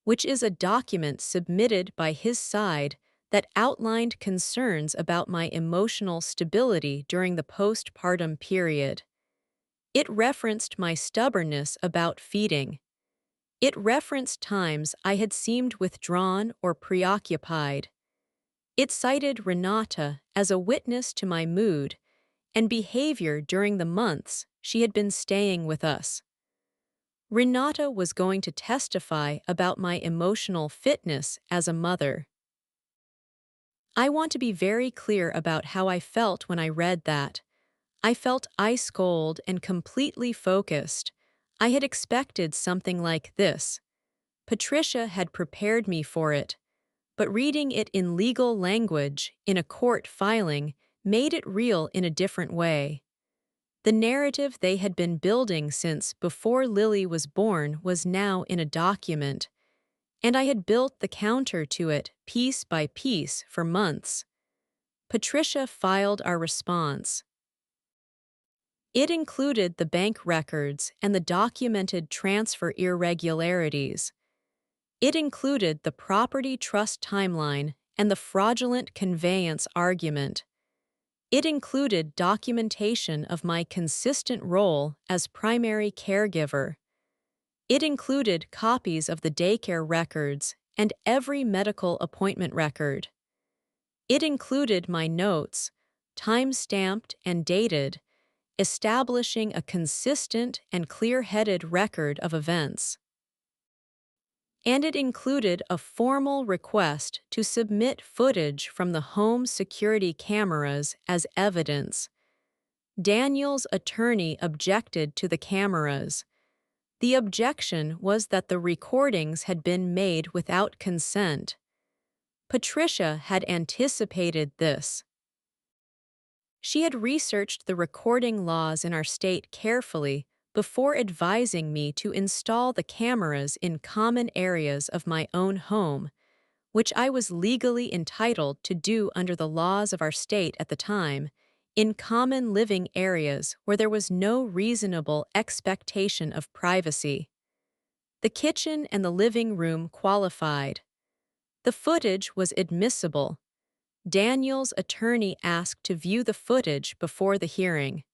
which is a document submitted by his side that outlined concerns about my emotional stability during the postpartum period. It referenced my stubbornness about feeding. It referenced times I had seemed withdrawn or preoccupied. It cited Renata as a witness to my mood and behavior during the months she had been staying with us. Renata was going to testify about my emotional fitness as a mother. I want to be very clear about how I felt when I read that. I felt ice cold and completely focused. I had expected something like this. Patricia had prepared me for it, but reading it in legal language, in a court filing, made it real in a different way. The narrative they had been building since before Lily was born was now in a document, and I had built the counter to it piece by piece for months. Patricia filed our response. It included the bank records and the documented transfer irregularities. It included the property trust timeline and the fraudulent conveyance argument. It included documentation of my consistent role as primary caregiver. It included copies of the daycare records and every medical appointment record. It included my notes, time-stamped and dated, establishing a consistent and clear-headed record of events. And it included a formal request to submit footage from the home security cameras as evidence. Daniel's attorney objected to the cameras. The objection was that the recordings had been made without consent. Patricia had anticipated this. She had researched the recording laws in our state carefully before advising me to install the cameras in common areas of my own home, which I was legally entitled to do under the laws of our state at the time, in common living areas where there was no reasonable expectation of privacy. The kitchen and the living room qualified. The footage was admissible. Daniel's attorney asked to view the footage before the hearing.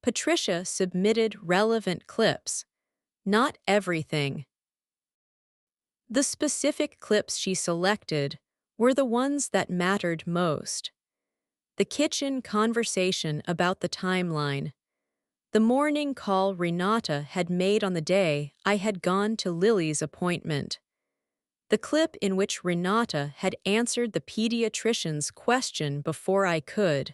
Patricia submitted relevant clips. Not everything. The specific clips she selected were the ones that mattered most. The kitchen conversation about the timeline. The morning call Renata had made on the day I had gone to Lily's appointment. The clip in which Renata had answered the pediatrician's question before I could.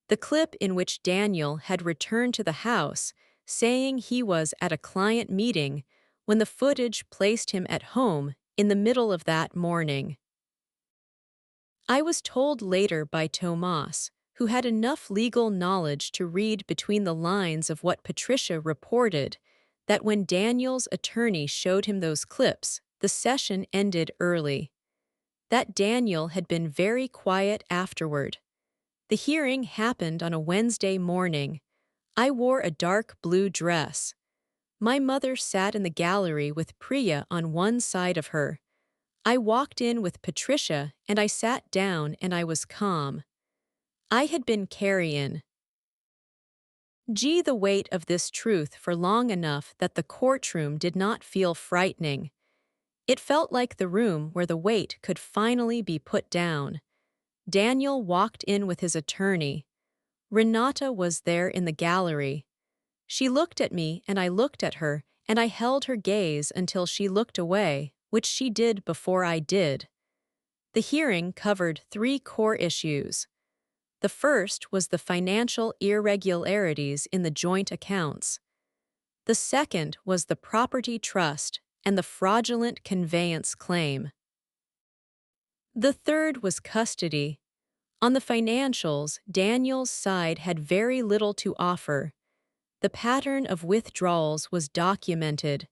The clip in which Daniel had returned to the house, saying he was at a client meeting when the footage placed him at home in the middle of that morning. I was told later by Tomas, who had enough legal knowledge to read between the lines of what Patricia reported, that when Daniel's attorney showed him those clips, the session ended early. That Daniel had been very quiet afterward. The hearing happened on a Wednesday morning. I wore a dark blue dress. My mother sat in the gallery with Priya on one side of her. I walked in with Patricia and I sat down and I was calm. I had been carrying the weight of this truth for long enough that the courtroom did not feel frightening. It felt like the room where the weight could finally be put down. Daniel walked in with his attorney. Renata was there in the gallery. She looked at me and I looked at her, and I held her gaze until she looked away, which she did before I did. The hearing covered 3 core issues. The first was the financial irregularities in the joint accounts. The second was the property trust and the fraudulent conveyance claim. The third was custody. On the financials, Daniel's side had very little to offer. The pattern of withdrawals was documented.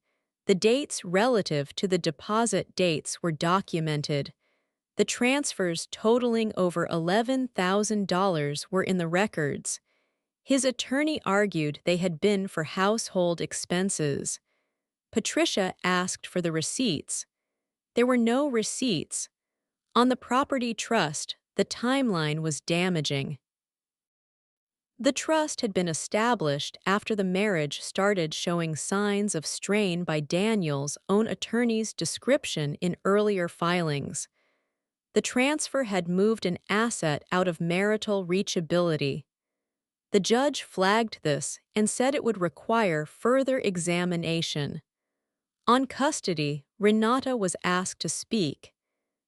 The dates relative to the deposit dates were documented. The transfers totaling over $11,000 were in the records. His attorney argued they had been for household expenses. Patricia asked for the receipts. There were no receipts. On the property trust, the timeline was damaging. The trust had been established after the marriage started showing signs of strain by Daniel's own attorney's description in earlier filings. The transfer had moved an asset out of marital reachability. The judge flagged this and said it would require further examination. On custody, Renata was asked to speak.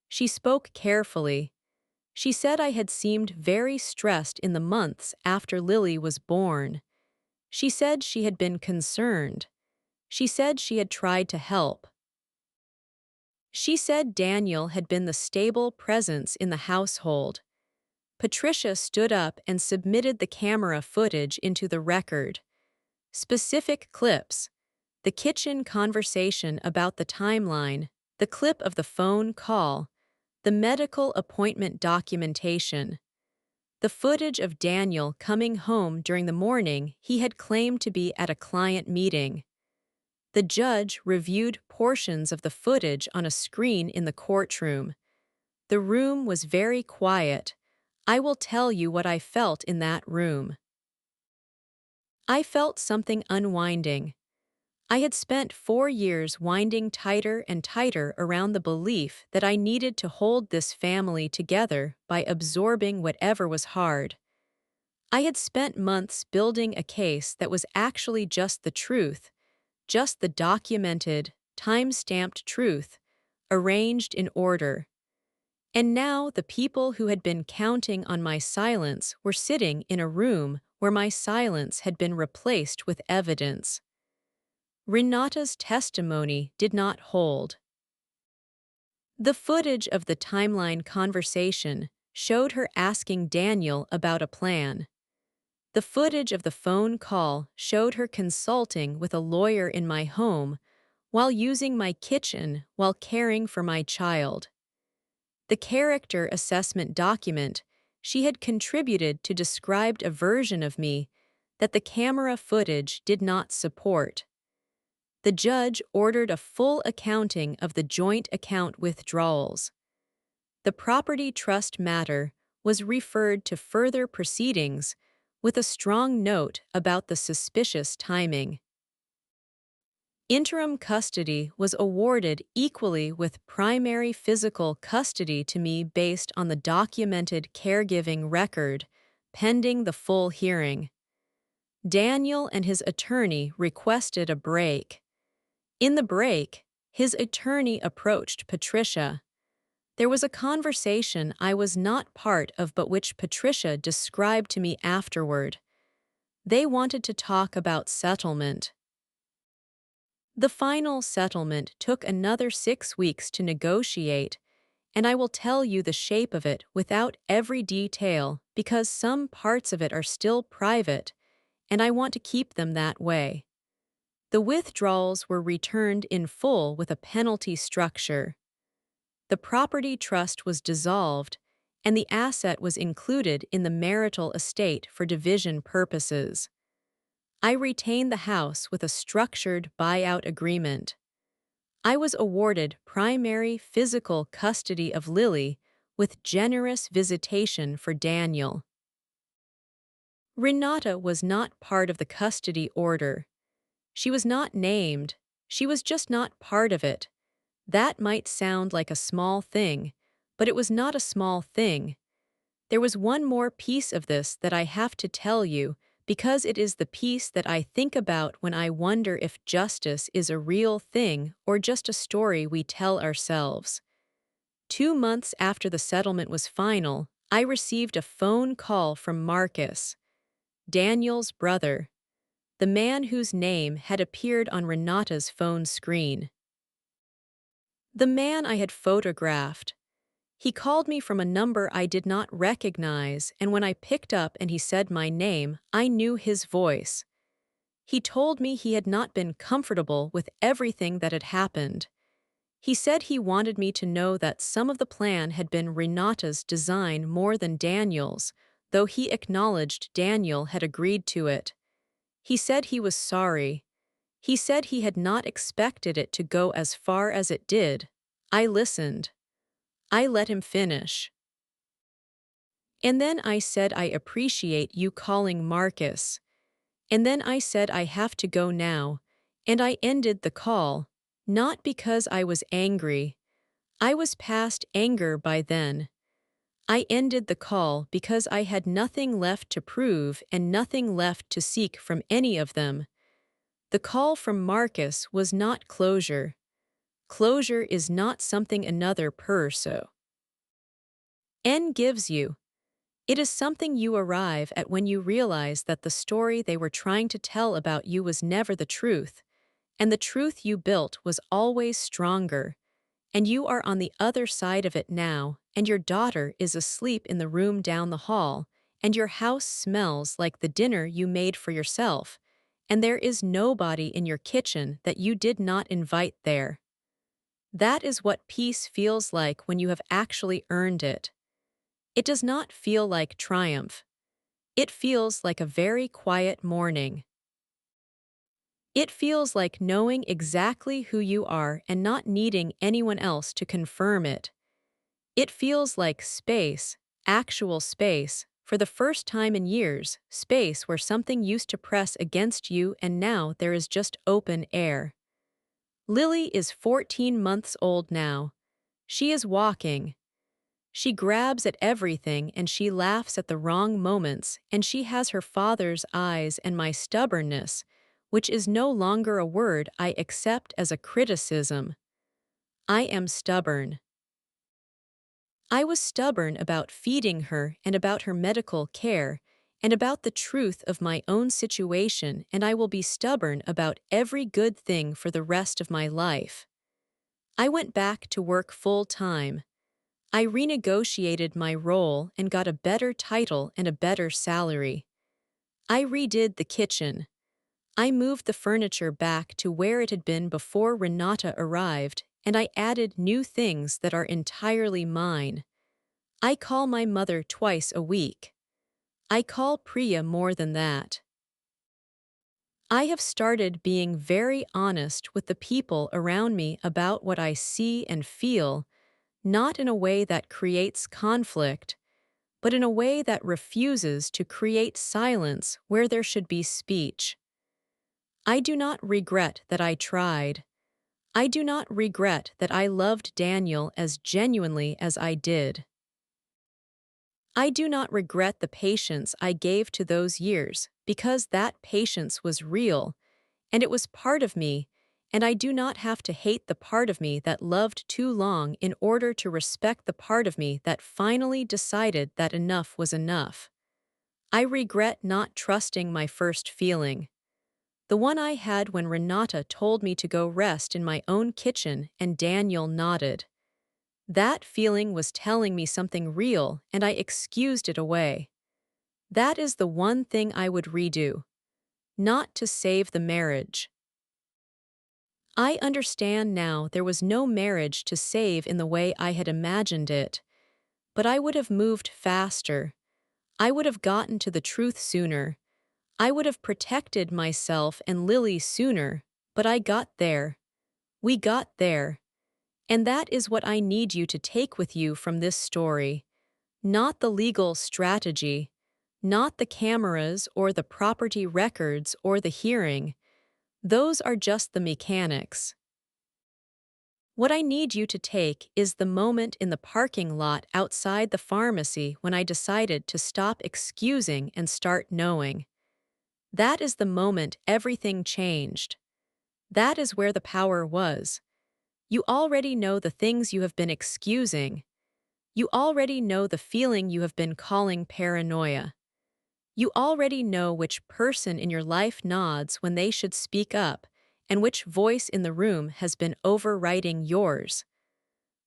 She spoke carefully. She said I had seemed very stressed in the months after Lily was born. She said she had been concerned. She said she had tried to help. She said Daniel had been the stable presence in the household. Patricia stood up and submitted the camera footage into the record. Specific clips: the kitchen conversation about the timeline, the clip of the phone call, the medical appointment documentation, the footage of Daniel coming home during the morning he had claimed to be at a client meeting. The judge reviewed portions of the footage on a screen in the courtroom. The room was very quiet. I will tell you what I felt in that room. I felt something unwinding. I had spent 4 years winding tighter and tighter around the belief that I needed to hold this family together by absorbing whatever was hard. I had spent months building a case that was actually just the truth, just the documented, time-stamped truth, arranged in order. And now the people who had been counting on my silence were sitting in a room where my silence had been replaced with evidence. Renata's testimony did not hold. The footage of the timeline conversation showed her asking Daniel about a plan. The footage of the phone call showed her consulting with a lawyer in my home while using my kitchen while caring for my child. The character assessment document she had contributed to described a version of me that the camera footage did not support. The judge ordered a full accounting of the joint account withdrawals. The property trust matter was referred to further proceedings with a strong note about the suspicious timing. Interim custody was awarded equally with primary physical custody to me based on the documented caregiving record, pending the full hearing. Daniel and his attorney requested a break. In the break, his attorney approached Patricia. There was a conversation I was not part of but which Patricia described to me afterward. They wanted to talk about settlement. The final settlement took another 6 weeks to negotiate, and I will tell you the shape of it without every detail because some parts of it are still private, and I want to keep them that way. The withdrawals were returned in full with a penalty structure. The property trust was dissolved, and the asset was included in the marital estate for division purposes. I retained the house with a structured buyout agreement. I was awarded primary physical custody of Lily with generous visitation for Daniel. Renata was not part of the custody order. She was not named, she was just not part of it. That might sound like a small thing, but it was not a small thing. There was one more piece of this that I have to tell you because it is the piece that I think about when I wonder if justice is a real thing or just a story we tell ourselves. 2 months after the settlement was final, I received a phone call from Marcus, Daniel's brother, the man whose name had appeared on Renata's phone screen. The man I had photographed. He called me from a number I did not recognize, and when I picked up and he said my name, I knew his voice. He told me he had not been comfortable with everything that had happened. He said he wanted me to know that some of the plan had been Renata's design more than Daniel's, though he acknowledged Daniel had agreed to it. He said he was sorry. He said he had not expected it to go as far as it did. I listened. I let him finish. And then I said I appreciate you calling Marcus. And then I said I have to go now, and I ended the call, not because I was angry. I was past anger by then. I ended the call because I had nothing left to prove and nothing left to seek from any of them. The call from Marcus was not closure. Closure is not something another person gives you. It is something you arrive at when you realize that the story they were trying to tell about you was never the truth, and the truth you built was always stronger, and you are on the other side of it now, and your daughter is asleep in the room down the hall, and your house smells like the dinner you made for yourself, and there is nobody in your kitchen that you did not invite there. That is what peace feels like when you have actually earned it. It does not feel like triumph. It feels like a very quiet morning. It feels like knowing exactly who you are and not needing anyone else to confirm it. It feels like space, actual space, for the first time in years, space where something used to press against you and now there is just open air. Lily is 14 months old now. She is walking. She grabs at everything and she laughs at the wrong moments, and she has her father's eyes and my stubbornness, which is no longer a word I accept as a criticism. I am stubborn. I was stubborn about feeding her and about her medical care and about the truth of my own situation, and I will be stubborn about every good thing for the rest of my life. I went back to work full-time. I renegotiated my role and got a better title and a better salary. I redid the kitchen. I moved the furniture back to where it had been before Renata arrived, and I added new things that are entirely mine. I call my mother twice a week. I call Priya more than that. I have started being very honest with the people around me about what I see and feel, not in a way that creates conflict, but in a way that refuses to create silence where there should be speech. I do not regret that I tried. I do not regret that I loved Daniel as genuinely as I did. I do not regret the patience I gave to those years, because that patience was real, and it was part of me, and I do not have to hate the part of me that loved too long in order to respect the part of me that finally decided that enough was enough. I regret not trusting my first feeling. The one I had when Renata told me to go rest in my own kitchen and Daniel nodded. That feeling was telling me something real, and I excused it away. That is the one thing I would redo. Not to save the marriage. I understand now there was no marriage to save in the way I had imagined it, but I would have moved faster. I would have gotten to the truth sooner. I would have protected myself and Lily sooner, but I got there. We got there. And that is what I need you to take with you from this story. Not the legal strategy, not the cameras or the property records or the hearing. Those are just the mechanics. What I need you to take is the moment in the parking lot outside the pharmacy when I decided to stop excusing and start knowing. That is the moment everything changed. That is where the power was. You already know the things you have been excusing. You already know the feeling you have been calling paranoia. You already know which person in your life nods when they should speak up, and which voice in the room has been overwriting yours.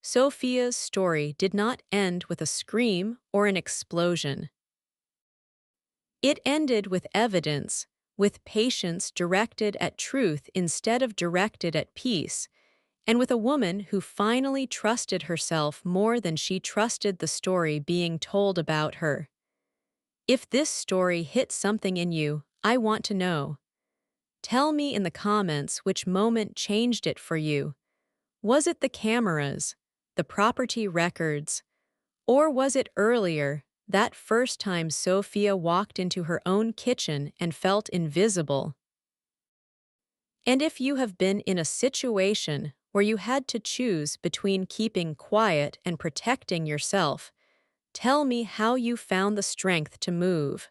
Sofia's story did not end with a scream or an explosion. It ended with evidence, with patience directed at truth instead of directed at peace, and with a woman who finally trusted herself more than she trusted the story being told about her. If this story hit something in you, I want to know. Tell me in the comments which moment changed it for you. Was it the cameras, the property records, or was it earlier, that first time Sofia walked into her own kitchen and felt invisible? And if you have been in a situation where you had to choose between keeping quiet and protecting yourself. Tell me how you found the strength to move.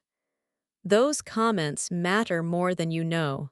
Those comments matter more than you know.